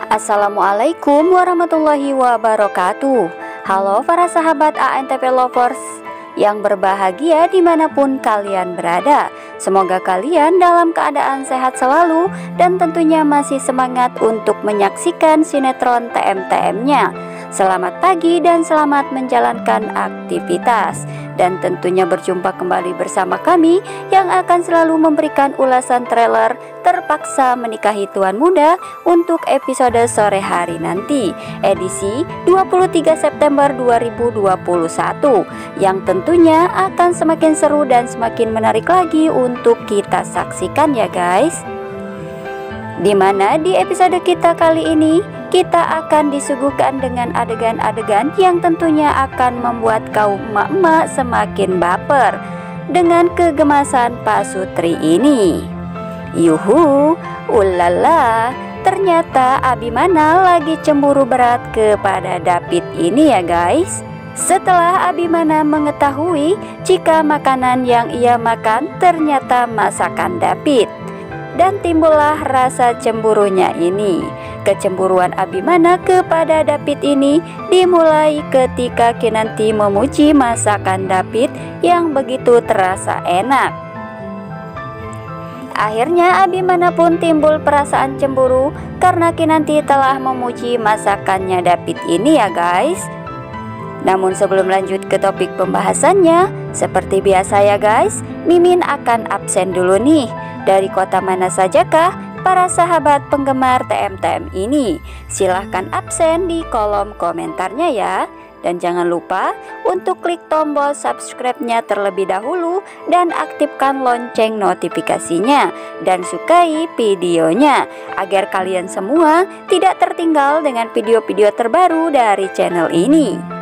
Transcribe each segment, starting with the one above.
Assalamualaikum warahmatullahi wabarakatuh. Halo para sahabat ANTP Lovers yang berbahagia dimanapun kalian berada. Semoga kalian dalam keadaan sehat selalu dan tentunya masih semangat untuk menyaksikan sinetron TM-TM-nya. Selamat pagi dan selamat menjalankan aktivitas. Dan tentunya berjumpa kembali bersama kami yang akan selalu memberikan ulasan trailer Terpaksa Menikahi Tuan Muda untuk episode sore hari nanti, edisi 23 September 2021, yang tentunya akan semakin seru dan semakin menarik lagi untuk kita saksikan ya guys. Dimana di episode kita kali ini kita akan disuguhkan dengan adegan-adegan yang tentunya akan membuat kaum emak-emak semakin baper dengan kegemasan Pak Sutri ini. Yuhu, ulala, ternyata Abimana lagi cemburu berat kepada David ini ya guys. Setelah Abimana mengetahui jika makanan yang ia makan ternyata masakan David, dan timbullah rasa cemburunya ini. Kecemburuan Abimana kepada David ini dimulai ketika Kinanti memuji masakan David yang begitu terasa enak. Akhirnya Abimana pun timbul perasaan cemburu karena Kinanti telah memuji masakannya David ini ya guys. Namun sebelum lanjut ke topik pembahasannya, seperti biasa ya guys, Mimin akan absen dulu nih. Dari kota mana sajakah para sahabat penggemar TM-TM ini? Silahkan absen di kolom komentarnya ya. Dan jangan lupa untuk klik tombol subscribe-nya terlebih dahulu dan aktifkan lonceng notifikasinya dan sukai videonya agar kalian semua tidak tertinggal dengan video-video terbaru dari channel ini.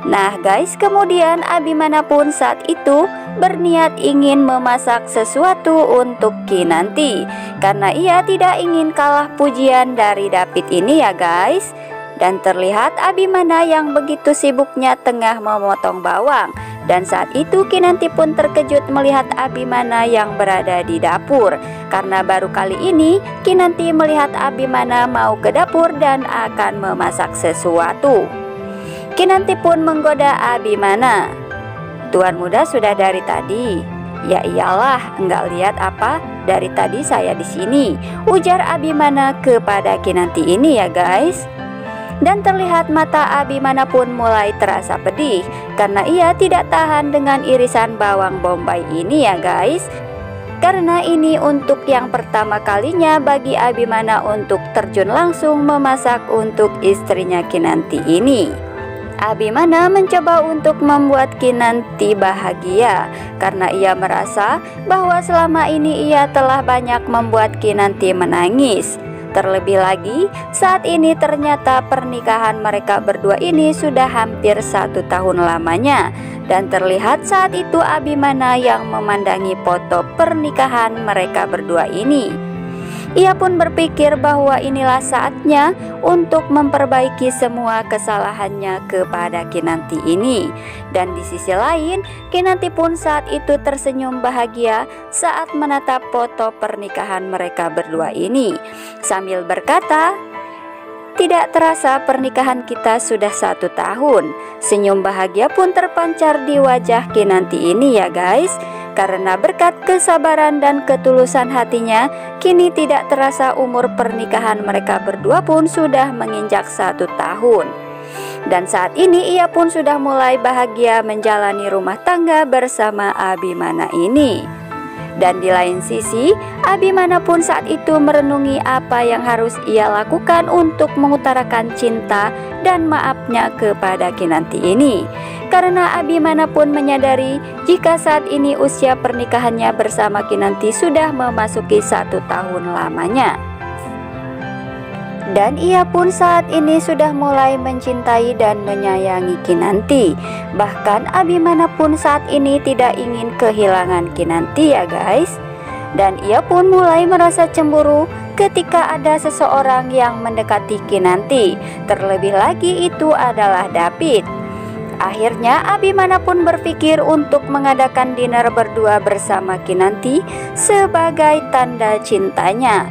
Nah guys, kemudian Abimana pun saat itu berniat ingin memasak sesuatu untuk Kinanti karena ia tidak ingin kalah pujian dari David ini ya guys. Dan terlihat Abimana yang begitu sibuknya tengah memotong bawang. Dan saat itu Kinanti pun terkejut melihat Abimana yang berada di dapur, karena baru kali ini Kinanti melihat Abimana mau ke dapur dan akan memasak sesuatu. Kinanti pun menggoda Abimana. "Tuan muda sudah dari tadi." "Ya iyalah, enggak lihat apa? Dari tadi saya di sini," ujar Abimana kepada Kinanti ini ya guys. Dan terlihat mata Abimana pun mulai terasa pedih karena ia tidak tahan dengan irisan bawang bombay ini ya guys. Karena ini untuk yang pertama kalinya bagi Abimana untuk terjun langsung memasak untuk istrinya Kinanti ini. Abimana mencoba untuk membuat Kinanti bahagia karena ia merasa bahwa selama ini ia telah banyak membuat Kinanti menangis. Terlebih lagi saat ini ternyata pernikahan mereka berdua ini sudah hampir 1 tahun lamanya. Dan terlihat saat itu Abimana yang memandangi foto pernikahan mereka berdua ini. Ia pun berpikir bahwa inilah saatnya untuk memperbaiki semua kesalahannya kepada Kinanti ini. Dan di sisi lain, Kinanti pun saat itu tersenyum bahagia saat menatap foto pernikahan mereka berdua ini, sambil berkata, "Tidak terasa pernikahan kita sudah 1 tahun." Senyum bahagia pun terpancar di wajah Kinanti ini ya guys. Karena berkat kesabaran dan ketulusan hatinya, kini tidak terasa umur pernikahan mereka berdua pun sudah menginjak 1 tahun. Dan saat ini ia pun sudah mulai bahagia menjalani rumah tangga bersama Abimana ini. Dan di lain sisi, Abimana pun saat itu merenungi apa yang harus ia lakukan untuk mengutarakan cinta dan maafnya kepada Kinanti ini. Karena Abimana pun menyadari jika saat ini usia pernikahannya bersama Kinanti sudah memasuki 1 tahun lamanya. Dan ia pun saat ini sudah mulai mencintai dan menyayangi Kinanti. Bahkan Abimana pun saat ini tidak ingin kehilangan Kinanti ya guys. Dan ia pun mulai merasa cemburu ketika ada seseorang yang mendekati Kinanti. Terlebih lagi itu adalah David. Akhirnya Abimana pun berpikir untuk mengadakan dinner berdua bersama Kinanti sebagai tanda cintanya,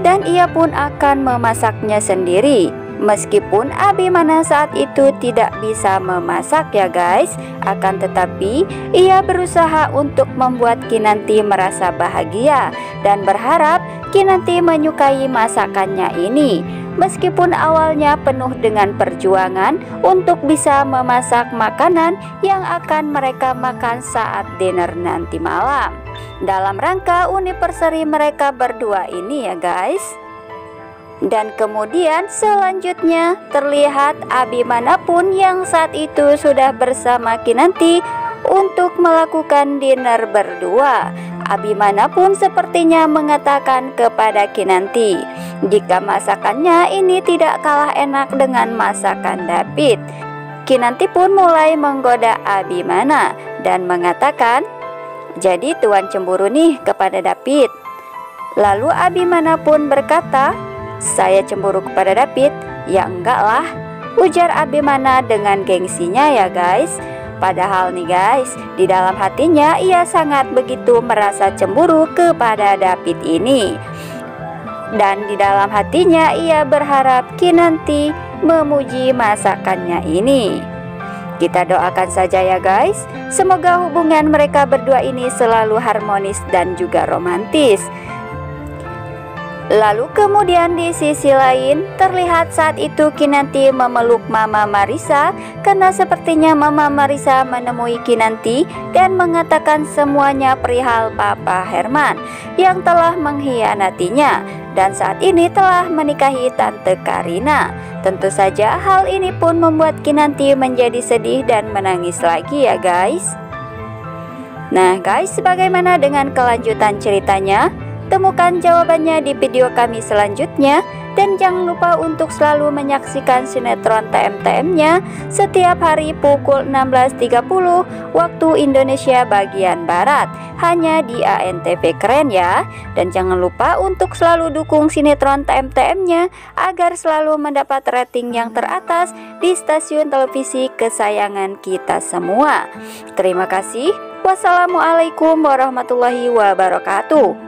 dan ia pun akan memasaknya sendiri. Meskipun Abimana saat itu tidak bisa memasak ya guys, akan tetapi ia berusaha untuk membuat Kinanti merasa bahagia dan berharap Kinanti menyukai masakannya ini. Meskipun awalnya penuh dengan perjuangan untuk bisa memasak makanan yang akan mereka makan saat dinner nanti malam, dalam rangka anniversary mereka berdua ini ya guys. Dan kemudian selanjutnya terlihat Abimana pun yang saat itu sudah bersama Kinanti untuk melakukan dinner berdua. Abimana pun sepertinya mengatakan kepada Kinanti jika masakannya ini tidak kalah enak dengan masakan David. Kinanti pun mulai menggoda Abimana dan mengatakan, "Jadi Tuan cemburu nih kepada David?" Lalu Abimana pun berkata, "Saya cemburu kepada David? Ya enggak lah," ujar Abimana dengan gengsinya ya guys. Padahal nih guys, di dalam hatinya ia sangat begitu merasa cemburu kepada David ini. Dan di dalam hatinya ia berharap Kinanti memuji masakannya ini. Kita doakan saja ya guys, semoga hubungan mereka berdua ini selalu harmonis dan juga romantis. Lalu kemudian di sisi lain terlihat saat itu Kinanti memeluk Mama Marissa, karena sepertinya Mama Marissa menemui Kinanti dan mengatakan semuanya perihal Papa Herman yang telah mengkhianatinya dan saat ini telah menikahi Tante Karina. Tentu saja hal ini pun membuat Kinanti menjadi sedih dan menangis lagi ya guys. Nah guys, bagaimana dengan kelanjutan ceritanya? Temukan jawabannya di video kami selanjutnya. Dan jangan lupa untuk selalu menyaksikan sinetron TM-TM-nya setiap hari pukul 16.30 waktu Indonesia bagian Barat, hanya di ANTV Keren ya. Dan jangan lupa untuk selalu dukung sinetron TM-TM-nya agar selalu mendapat rating yang teratas di stasiun televisi kesayangan kita semua. Terima kasih. Wassalamualaikum warahmatullahi wabarakatuh.